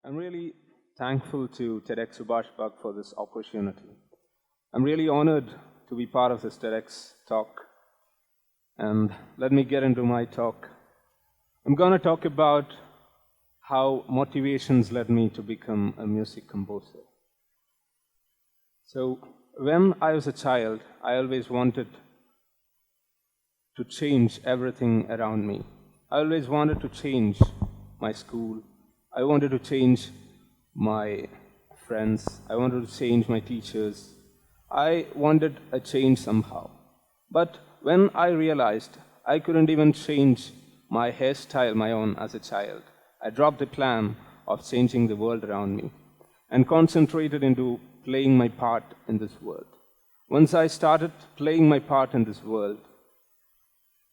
I'm really thankful to TEDxSubhashPark for this opportunity. I'm really honored to be part of this TEDx talk. And let me get into my talk. I'm going to talk about how motivations led me to become a music composer. So, when I was a child, I always wanted to change everything around me. I always wanted to change my school. I wanted to change my friends. I wanted to change my teachers. I wanted a change somehow. But when I realized I couldn't even change my hairstyle my own as a child, I dropped the plan of changing the world around me and concentrated into playing my part in this world. Once I started playing my part in this world,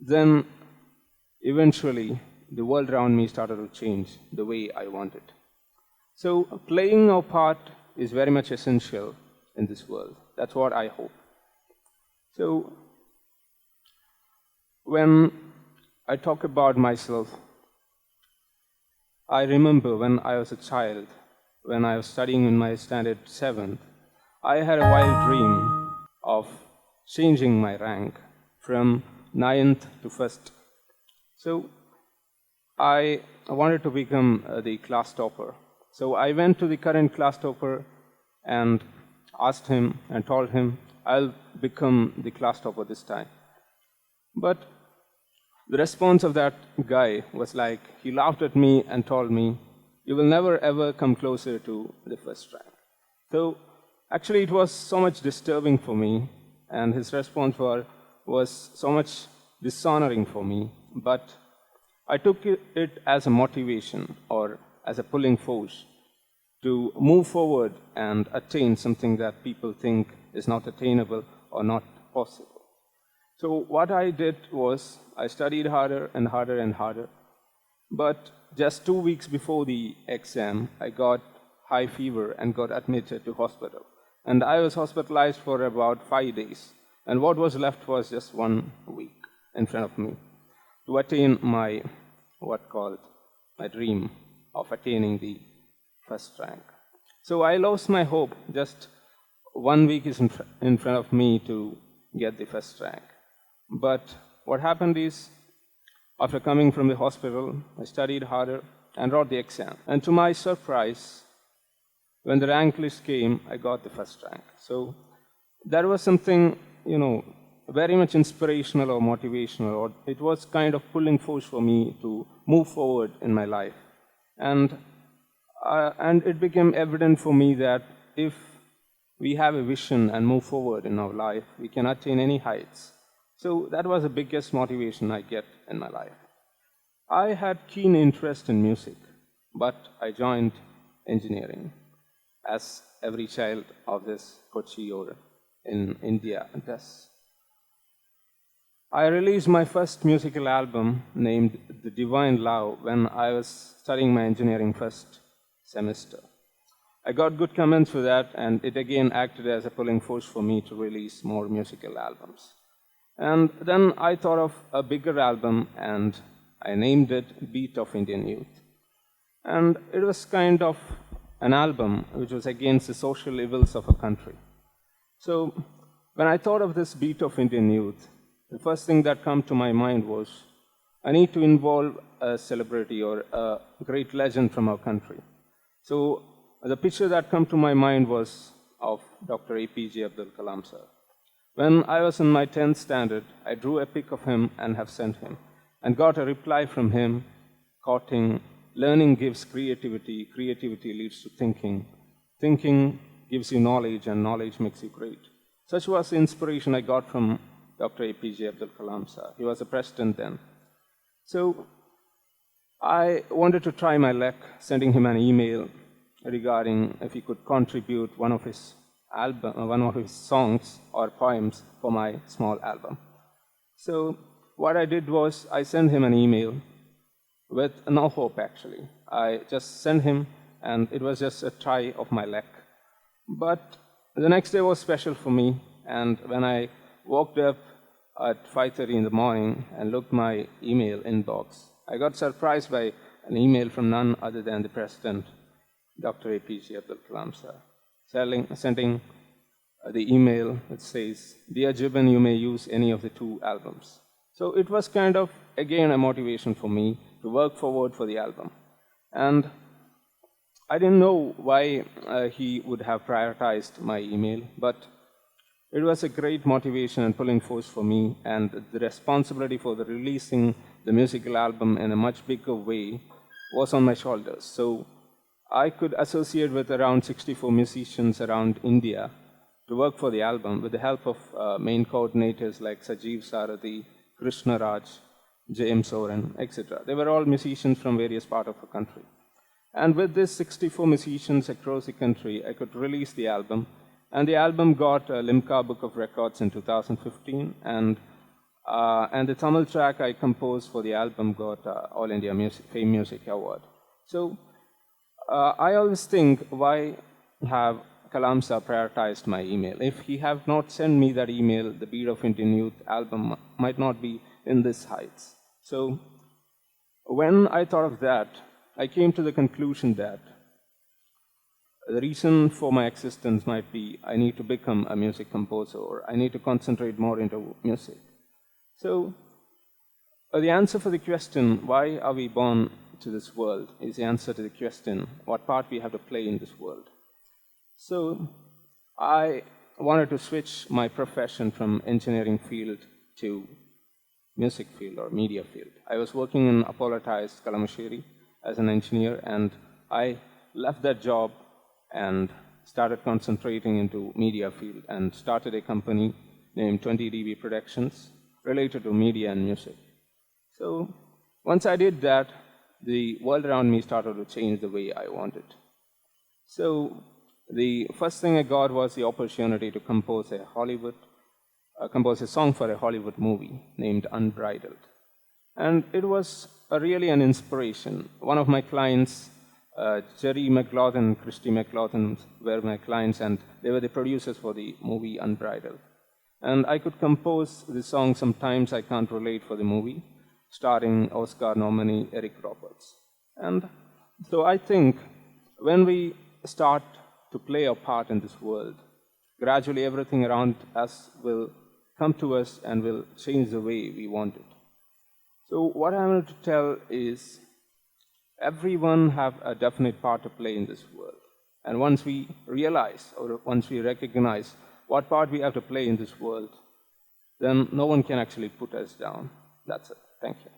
then eventually the world around me started to change the way I wanted. So playing our part is very much essential in this world. That's what I hope. So when I talk about myself, I remember when I was a child, when I was studying in my standard 7th, I had a wild dream of changing my rank from 9th to 1st. So I wanted to become the class topper. So I went to the current class topper and asked him and told him, I'll become the class topper this time. But the response of that guy was like, he laughed at me and told me, you will never ever come closer to the first rank. So actually it was so much disturbing for me, and his response was so much dishonoring for me, but I took it as a motivation or as a pulling force to move forward and attain something that people think is not attainable or not possible. So what I did was I studied harder and harder and harder, but just 2 weeks before the exam, I got high fever and got admitted to hospital. And I was hospitalized for about 5 days, and what was left was just 1 week in front of me to attain my my dream of attaining the first rank. So I lost my hope. Just 1 week is in front of me to get the first rank. But what happened is, after coming from the hospital, I studied harder and wrote the exam. And to my surprise, when the rank list came, I got the first rank. So that was something, very much inspirational or motivational, or it was kind of pulling force for me to move forward in my life. And it became evident for me that if we have a vision and move forward in our life, we can attain any heights. So that was the biggest motivation I get in my life. I had keen interest in music, but I joined engineering, as every child of this Kochi or in India does. I released my first musical album named The Divine Love when I was studying my engineering first semester. I got good comments for that, and it again acted as a pulling force for me to release more musical albums. And then I thought of a bigger album, and I named it Beat of Indian Youth. And it was kind of an album which was against the social evils of a country. So when I thought of this Beat of Indian Youth, the first thing that came to my mind was, I need to involve a celebrity or a great legend from our country. So the picture that came to my mind was of Dr. APJ Abdul Kalam sir. When I was in my 10th standard, I drew a pic of him and have sent him, and got a reply from him quoting, learning gives creativity, creativity leads to thinking, thinking gives you knowledge, and knowledge makes you great. Such was the inspiration I got from Dr. APJ Abdul Kalam sir. He was the president then. So I wanted to try my luck, sending him an email regarding if he could contribute one of his songs or poems for my small album. So what I did was I sent him an email with no hope actually. I just sent him, and it was just a try of my luck. But the next day was special for me, and when I woke up at 5:30 in the morning and looked my email inbox, I got surprised by an email from none other than the president Dr. APJ Abdul Kalam sir, sending the email that says, "Dear Jibin, you may use any of the 2 albums." So it was kind of, again, a motivation for me to work forward for the album. And I didn't know why he would have prioritized my email, but it was a great motivation and pulling force for me, and the responsibility for the releasing the musical album in a much bigger way was on my shoulders. So I could associate with around 64 musicians around India to work for the album with the help of main coordinators like Sajeev Sarathi, Krishna Raj, James Soren, etc. They were all musicians from various parts of the country. And with this 64 musicians across the country, I could release the album. And the album got a Limca Book of Records in 2015. And the Tamil track I composed for the album got All India Fame Music Award. So I always think, why have Kalam sir prioritized my email? If he have not sent me that email, the Beat of Indian Youth album might not be in this heights. So when I thought of that, I came to the conclusion that the reason for my existence might be I need to become a music composer, or I need to concentrate more into music. So the answer for the question, why are we born to this world, is the answer to the question, what part we have to play in this world. So I wanted to switch my profession from engineering field to music field or media field. I was working in apologized Kalamasheri as an engineer, and I left that job and started concentrating into media field and started a company named 20dB Productions related to media and music. So once I did that, the world around me started to change the way I wanted. So the first thing I got was the opportunity to compose a song for a Hollywood movie named Unbridled. And it was really an inspiration. One of my clients, Jerry McLaughlin and Christy McLaughlin, were my clients, and they were the producers for the movie Unbridled. And I could compose the song Sometimes I Can't Relate for the movie, starring Oscar nominee Eric Roberts. And so I think when we start to play a part in this world, gradually everything around us will come to us and will change the way we want it. So what I want to tell is, everyone have a definite part to play in this world. And once we realize, or once we recognize what part we have to play in this world, then no one can actually put us down. That's it. Thank you.